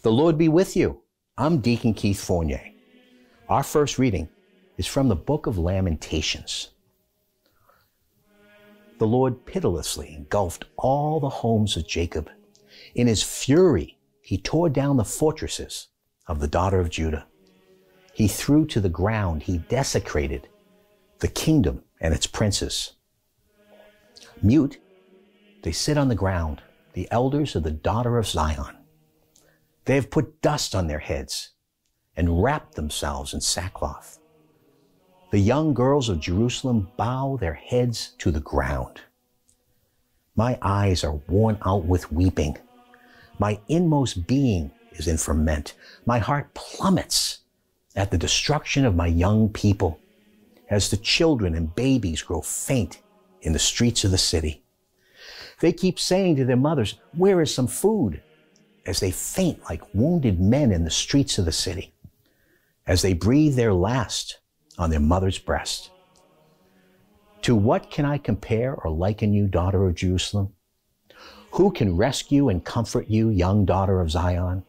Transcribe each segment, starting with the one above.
The Lord be with you. I'm Deacon Keith Fournier. Our first reading is from the book of Lamentations. The Lord pitilessly engulfed all the homes of Jacob. In his fury, he tore down the fortresses of the daughter of Judah. He threw to the ground, he desecrated the kingdom and its princes. Mute, they sit on the ground, the elders of the daughter of Zion. They have put dust on their heads and wrapped themselves in sackcloth. The young girls of Jerusalem bow their heads to the ground. My eyes are worn out with weeping. My inmost being is in ferment. My heart plummets at the destruction of my young people, as the children and babies grow faint in the streets of the city. They keep saying to their mothers, "Where is some food?" as they faint like wounded men in the streets of the city, as they breathe their last on their mother's breast. To what can I compare or liken you, daughter of Jerusalem? Who can rescue and comfort you, young daughter of Zion?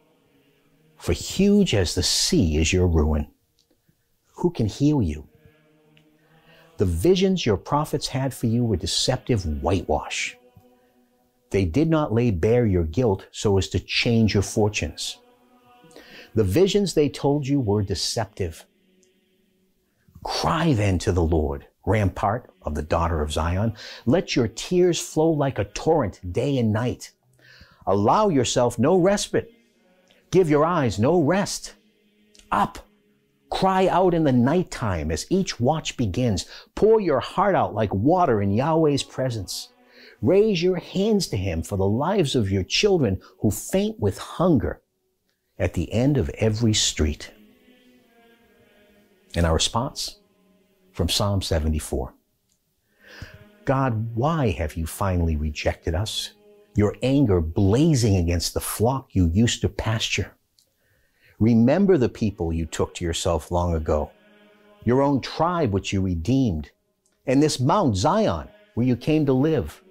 For huge as the sea is your ruin. Who can heal you? The visions your prophets had for you were deceptive whitewash. They did not lay bare your guilt so as to change your fortunes. The visions they told you were deceptive. Cry then to the Lord, rampart of the daughter of Zion. Let your tears flow like a torrent day and night. Allow yourself no respite. Give your eyes no rest. Up, cry out in the nighttime as each watch begins. Pour your heart out like water in Yahweh's presence. Raise your hands to him for the lives of your children who faint with hunger at the end of every street. And our response from Psalm 74. God, why have you finally rejected us? Your anger blazing against the flock you used to pasture. Remember the people you took to yourself long ago, your own tribe which you redeemed, and this Mount Zion where you came to live.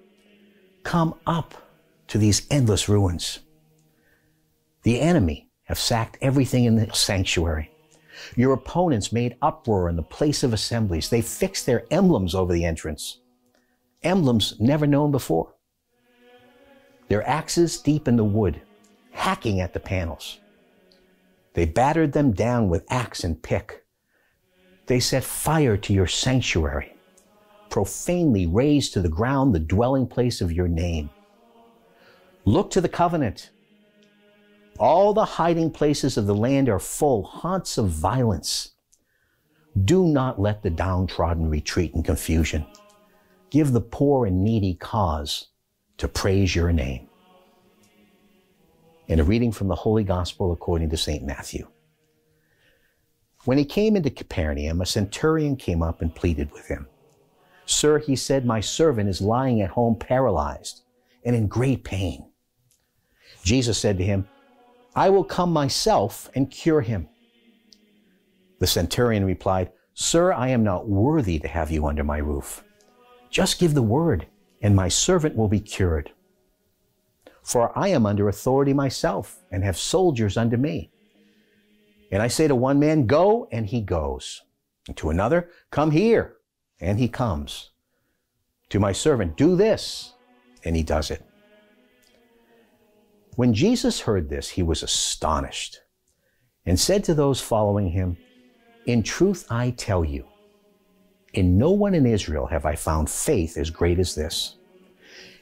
Come up to these endless ruins. The enemy have sacked everything in the sanctuary. Your opponents made uproar in the place of assemblies. They fixed their emblems over the entrance, emblems never known before. Their axes deep in the wood, hacking at the panels. They battered them down with axe and pick. They set fire to your sanctuary, profanely razed to the ground the dwelling place of your name. Look to the covenant. All the hiding places of the land are full, haunts of violence. Do not let the downtrodden retreat in confusion. Give the poor and needy cause to praise your name. And a reading from the Holy Gospel according to St. Matthew. When he came into Capernaum, a centurion came up and pleaded with him. "Sir," he said, "my servant is lying at home paralyzed and in great pain." Jesus said to him, "I will come myself and cure him." The centurion replied, "Sir, I am not worthy to have you under my roof. Just give the word, and my servant will be cured. For I am under authority myself and have soldiers under me. And I say to one man, 'Go,' and he goes. And to another, 'Come here,' and he comes. To my servant, 'Do this,' and he does it." When Jesus heard this, he was astonished and said to those following him, "In truth, I tell you, in no one in Israel have I found faith as great as this.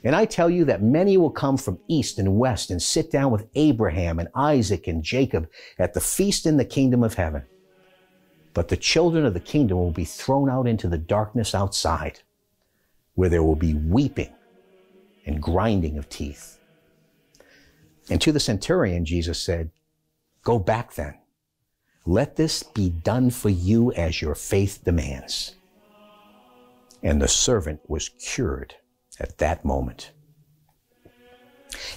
And I tell you that many will come from east and west and sit down with Abraham and Isaac and Jacob at the feast in the kingdom of heaven. But the children of the kingdom will be thrown out into the darkness outside, where there will be weeping and grinding of teeth." And to the centurion, Jesus said, "Go back then. Let this be done for you as your faith demands." And the servant was cured at that moment.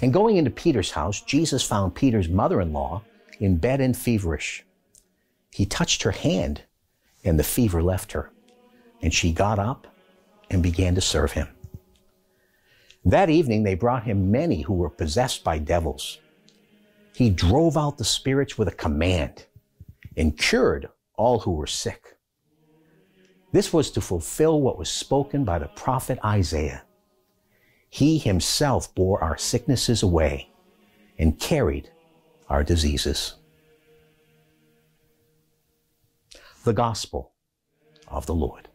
And going into Peter's house, Jesus found Peter's mother-in-law in bed and feverish. He touched her hand, and the fever left her, and she got up and began to serve him. That evening they brought him many who were possessed by devils, He drove out the spirits with a command and cured all who were sick. This was to fulfill what was spoken by the prophet Isaiah. He himself bore our sicknesses away and carried our diseases. The Gospel of the Lord.